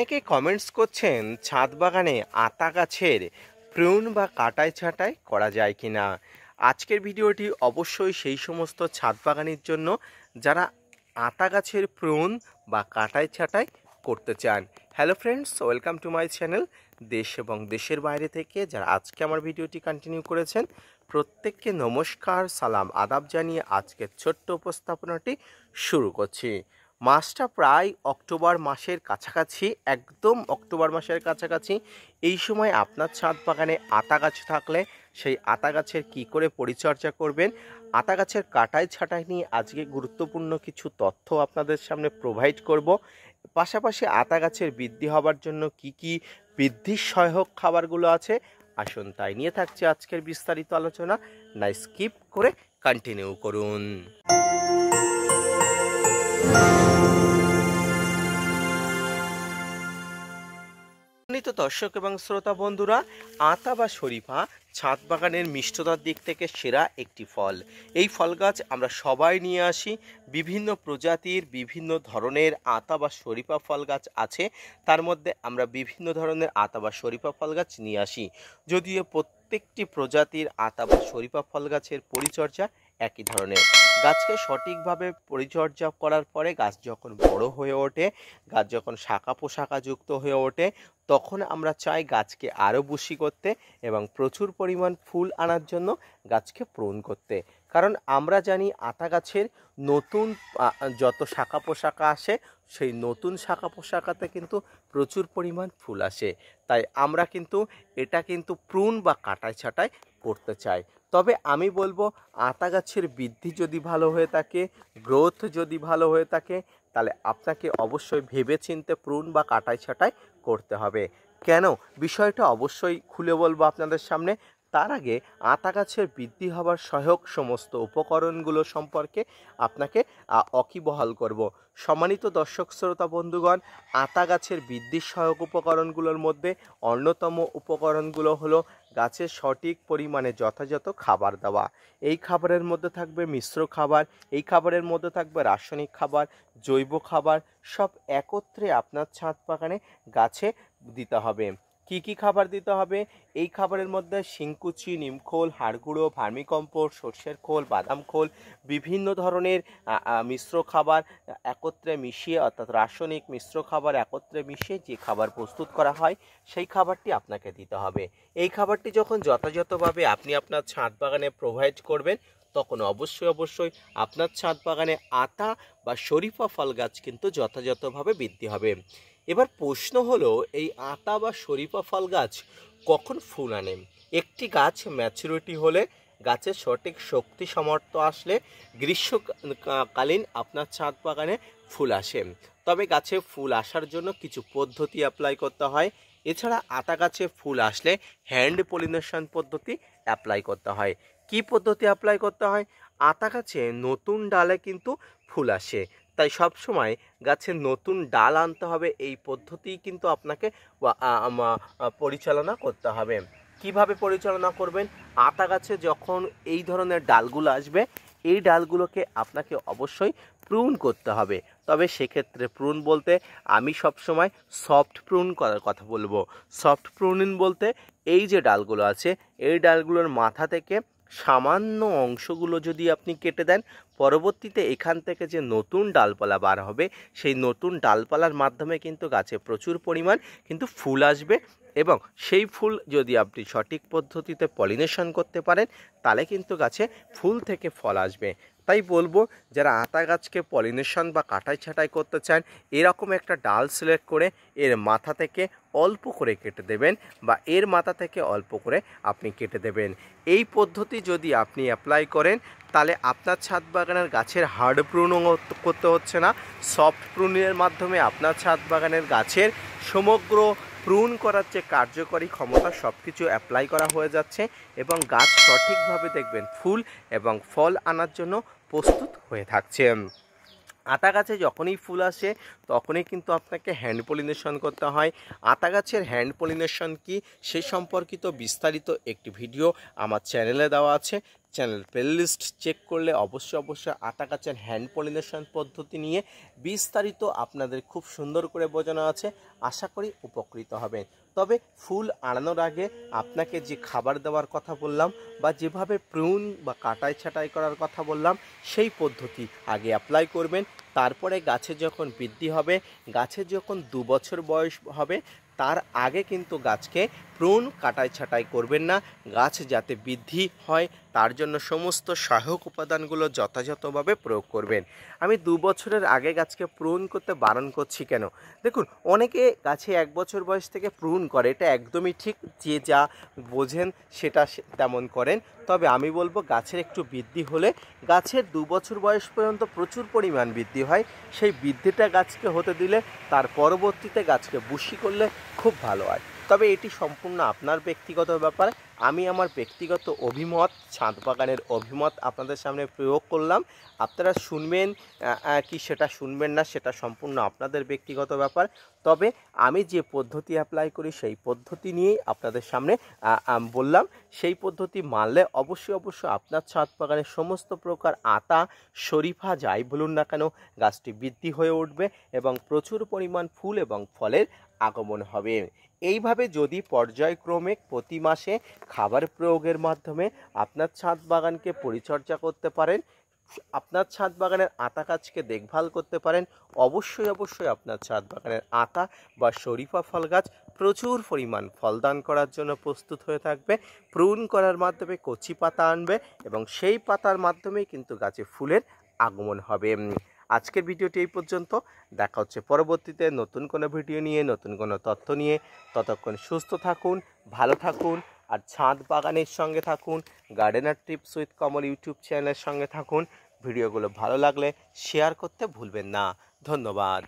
অনেকে কমেন্টস করছেন ছাদ বাগানে আতা গাছের প্রুন বা কাটাই ছাঁটাই করা যায় কিনা। আজকের ভিডিওটি অবশ্যই সেই সমস্ত ছাদ বাগানের জন্য যারা আতা গাছের প্রুন বা কাটাই ছাঁটাই করতে চান। Hello friends, welcome to my channel. দেশ এবং দেশের বাইরে থেকে যারা আজকে আমার ভিডিওটি কন্টিনিউ করেছেন প্রত্যেককে নমস্কার, সালাম, আদাব জানিয়ে আজকের ছোট্ট উপস্থাপনাটি শুরু করছি। মাসটা প্রায় অক্টোবর মাসের কাছাকাছি, একদম অক্টোবর মাসের কাছাকাছি। এই সময় আপনার ছাদ বাগানে আতা গাছ থাকলে সেই আতা গাছের কী করে পরিচর্যা করবেন, আতা গাছের কাটাই ছাঁটাই নিয়ে আজকে গুরুত্বপূর্ণ কিছু তথ্য আপনাদের সামনে প্রোভাইড করব। পাশাপাশি আতা গাছের বৃদ্ধি হবার জন্য কি কি বৃদ্ধির সহায়ক খাবারগুলো আছে, আসুন তাই নিয়ে থাকছে আজকের বিস্তারিত আলোচনা। না স্কিপ করে কন্টিনিউ করুন। সম্মানিত দর্শক এবং শ্রোতা বন্ধুরা, আতা বা শরীফা ছাদ বাগানের মিষ্টতার দিক থেকে সেরা একটি ফল। এই ফল গাছ আমরা সবাই নিয়ে আসি। বিভিন্ন প্রজাতির বিভিন্ন ধরনের আতা বা শরীফা ফল গাছ আছে, তার মধ্যে আমরা বিভিন্ন ধরনের আতা বা শরীফা ফল গাছ নিয়ে আসি। যদিও প্রত্যেকটি প্রজাতির আতা বা শরীফা ফল গাছের পরিচর্যা একই ধরনের। গাছকে সঠিকভাবে পরিচর্যা করার পরে গাছ যখন বড় হয়ে ওঠে, গাছ যখন শাখা পোশাখা যুক্ত হয়ে ওঠে, তখন আমরা চাই গাছকে আরও বুশি করতে এবং প্রচুর পরিমাণ ফুল আনার জন্য গাছকে প্রুন করতে। কারণ আমরা জানি আতা গাছের নতুন যত শাখা পোশাখা আসে, সেই নতুন শাখা পোশাখাতে কিন্তু প্রচুর পরিমাণ ফুল আসে। তাই আমরা কিন্তু এটা কিন্তু প্রুন বা কাটাই ছাঁটাই করতে চাই। তবে আমি বলবো, আতা গাছের বৃদ্ধি যদি ভালো হয়ে থাকে, গ্রোথ যদি ভালো হয়ে থাকে, তাহলে আপনাকে অবশ্যই ভেবেচিন্তে প্রুন বা কাটাই ছাঁটাই করতে হবে। কেন, বিষয়টা অবশ্যই খুলে বলবো আপনাদের সামনে। তার আগে আতা গাছের বৃদ্ধি হবার সহায়ক সমস্ত উপকরণগুলো সম্পর্কে আপনাকে ওয়াকিবহাল করব। সম্মানিত দর্শক শ্রোতা বন্ধুগণ, আতা গাছের বৃদ্ধির সহায়ক উপকরণগুলোর মধ্যে অন্যতম উপকরণগুলো হলো গাছের সঠিক পরিমাণে যথাযথ খাবার দেওয়া। এই খাবারের মধ্যে থাকবে মিশ্র খাবার, এই খাবারের মধ্যে থাকবে রাসায়নিক খাবার, জৈব খাবার, সব একত্রে আপনার ছাদ বাগানে গাছে দিতে হবে। কি কি খাবার দিতে হবে? এই খাবারের মধ্যে শিংকুচি, নিমখোল, হাড়গুঁড়ো, ভার্মিকম্পোস্ট, সর্ষের খোল, বাদাম খোল, বিভিন্ন ধরনের মিশ্র খাবার একত্রে মিশিয়ে, অর্থাৎ রাসায়নিক মিশ্র খাবার একত্রে মিশিয়ে যে খাবার প্রস্তুত করা হয়, সেই খাবারটি আপনাকে দিতে হবে। এই খাবারটি যখন যথাযথভাবে আপনি আপনার ছাদ বাগানে প্রোভাইড করবেন, তখন অবশ্যই আপনার ছাদ বাগানে আতা বা শরীফা ফল গাছ কিন্তু যথাযথভাবে বৃদ্ধি হবে। এবার প্রশ্ন হলো, এই আতা বা শরীফা ফল গাছ কখন ফুল আনে? একটি গাছ ম্যাচুরিটি হলে, গাছের সঠিক শক্তি সামর্থ্য আসলে গ্রীষ্মকালীন আপনার ছাদ বাগানে ফুল আসে। তবে গাছে ফুল আসার জন্য কিছু পদ্ধতি অ্যাপ্লাই করতে হয়। এছাড়া আতা গাছে ফুল আসলে হ্যান্ড পলিনেশন পদ্ধতি অ্যাপ্লাই করতে হয়। কি পদ্ধতি অ্যাপ্লাই করতে হয়? আতা গাছে নতুন ডালে কিন্তু ফুল আসে, তাই সবসময় গাছের নতুন ডাল আনতে হবে। এই পদ্ধতি কিন্তু আপনাকে পরিচালনা করতে হবে। কিভাবে পরিচালনা করবেন? আতা গাছে যখন এই ধরনের ডালগুলো আসবে, এই ডালগুলোকে আপনাকে অবশ্যই প্রুন করতে হবে। তবে সেক্ষেত্রে প্রুন বলতে আমি সবসময় সফট প্রুন করার কথা বলবো। সফট প্রুনিং বলতে এই যে ডালগুলো আছে, এই ডালগুলোর মাথা থেকে সামান্য অংশগুলো যদি আপনি কেটে দেন, পরবর্তীতে এখান থেকে যে নতুন ডালপালা বার হবে, সেই নতুন ডালপালার মাধ্যমে কিন্তু গাছে প্রচুর পরিমাণ কিন্তু ফুল আসবে। এবং সেই ফুল যদি আপনি সঠিক পদ্ধতিতে পলিনেশন করতে পারেন, তাহলে কিন্তু গাছে ফুল থেকে ফল আসবে। তাই বলবো, যারা আতা গাছকে পলিনেশন বা কাটাই ছাঁটাই করতে চান, এরকম একটা ডাল সিলেক্ট করে এর মাথা থেকে অল্প করে কেটে দেবেন, বা এর মাথা থেকে অল্প করে আপনি কেটে দেবেন। এই পদ্ধতি যদি আপনি অ্যাপ্লাই করেন, তাহলে আপনার ছাদ বাগানের গাছের হার্ড প্রুনও করতে হচ্ছে না। সফট প্রুনিংয়ের মাধ্যমে আপনার ছাদ বাগানের গাছের সমগ্র প্রুন করার যে কার্যকরী ক্ষমতা, সব কিছু অ্যাপ্লাই করা হয়ে যাচ্ছে এবং গাছ সঠিকভাবে দেখবেন ফুল এবং ফল আনার জন্য প্রস্তুত হয়ে থাকছে। আতা গাছে যখনই ফুল আসে, তখনই কিন্তু আপনাকে হ্যান্ড পলিনেশন করতে হয়। আতা গাছের হ্যান্ড পলিনেশন কি, সে সম্পর্কিত বিস্তারিত একটি ভিডিও আমার চ্যানেলে দেওয়া আছে। চ্যানেল প্লেলিস্ট চেক করলে অবশ্যই আতা গাছের হ্যান্ড পলিনেশন পদ্ধতি নিয়ে বিস্তারিত আপনাদের খুব সুন্দর করে বোঝানো আছে। আশা করি উপকৃত হবেন। তবে ফুল আনানোর আগে আপনাকে যে খাবার দেওয়ার কথা বললাম বা যেভাবে প্রুন বা কাটাই ছাঁটাই করার কথা বললাম সেই পদ্ধতি আগে অ্যাপ্লাই করবেন। তারপরে গাছে যখন বৃদ্ধি হবে, গাছের যখন 2 বছর বয়স হবে, তার আগে কিন্তু গাছকে প্রুন কাটাই ছাঁটাই করবেন না। গাছ যাতে বৃদ্ধি হয় তার জন্য সমস্ত সহায়ক উপাদানগুলো যথাযথভাবে প্রয়োগ করবেন। আমি 2 বছরের আগে গাছকে প্রুন করতে বারণ করছি কেন? দেখুন, অনেকে গাছে 1 বছর বয়স থেকে প্রুন করে, এটা একদমই ঠিক, যে যা বোঝেন সেটা তেমন করেন। তবে আমি বলবো গাছের একটু বৃদ্ধি হলে, গাছের 2 বছর বয়স পর্যন্ত প্রচুর পরিমাণ বৃদ্ধি হয়, সেই বৃদ্ধিটা গাছকে হতে দিলে তার পরবর্তীতে গাছকে বুশি করলে খুব ভালো হয়। তবে এটি সম্পূর্ণ আপনার ব্যক্তিগত ব্যাপার। আমি আমার ব্যক্তিগত অভিমত, ছাদ বাগানের অভিমত আপনাদের সামনে প্রয়োগ করলাম। আপনারা শুনবেন কি সেটা শুনবেন না, সেটা সম্পূর্ণ আপনাদের ব্যক্তিগত ব্যাপার। তবে আমি যে পদ্ধতি অ্যাপ্লাই করি সেই পদ্ধতি নিয়েই আপনাদের সামনে বললাম। সেই পদ্ধতি মানলে অবশ্যই আপনার ছাদ বাগানের সমস্ত প্রকার আতা, শরীফা যাই বলুন না কেন, গাছটি বৃদ্ধি হয়ে উঠবে এবং প্রচুর পরিমাণ ফুল এবং ফলের আগমন হবে। এইভাবে যদি পর্যায়ক্রমে প্রতি মাসে খাবার প্রয়োগের মাধ্যমে আপনার ছাদ বাগানকে পরিচর্যা করতে পারেন, আপনার ছাদ বাগানের আতা গাছকে দেখভাল করতে পারেন, অবশ্যই আপনার ছাদ বাগানের আতা বা শরীফা ফল গাছ প্রচুর পরিমাণ ফলদান করার জন্য প্রস্তুত হয়ে থাকবে। প্রুন করার মাধ্যমে কচি পাতা আনবে এবং সেই পাতার মাধ্যমেই কিন্তু গাছে ফুলের আগমন হবে। আজকের ভিডিওটি এই পর্যন্ত। দেখা হচ্ছে পরবর্তীতে নতুন কোনো ভিডিও নিয়ে, নতুন কোনো তথ্য নিয়ে। ততক্ষণ সুস্থ থাকুন, ভালো থাকুন আর ছাদ বাগানের সঙ্গে থাকুন। Gardener tips with Kamal YouTube চ্যানেলের সঙ্গে থাকুন। ভিডিওগুলো ভালো লাগলে শেয়ার করতে ভুলবেন না। ধন্যবাদ।